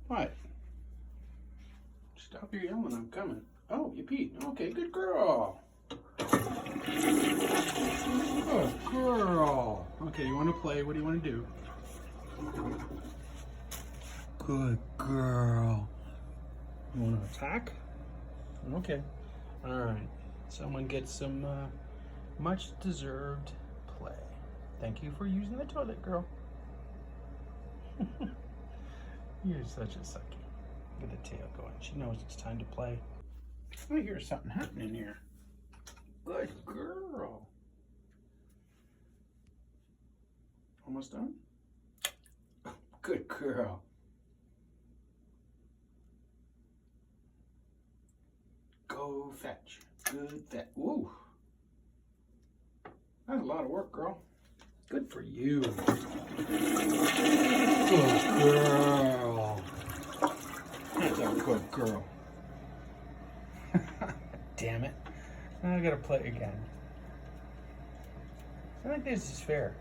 What? Stop your yelling, I'm coming. Oh, you peed. Okay, good girl. Good girl. Okay, you want to play? What do you want to do? Good girl. You want to attack? Okay. All right. Someone gets some much deserved play. Thank you for using the toilet, girl. You're such a sucky. Look at the tail going. She knows it's time to play. I hear something happening here. Good girl. Almost done? Good girl. Go fetch. Good fetch. Ooh. That's a lot of work, girl. Good for you. Good girl. That's a good girl. Damn it. Now I gotta play again. I think this is fair.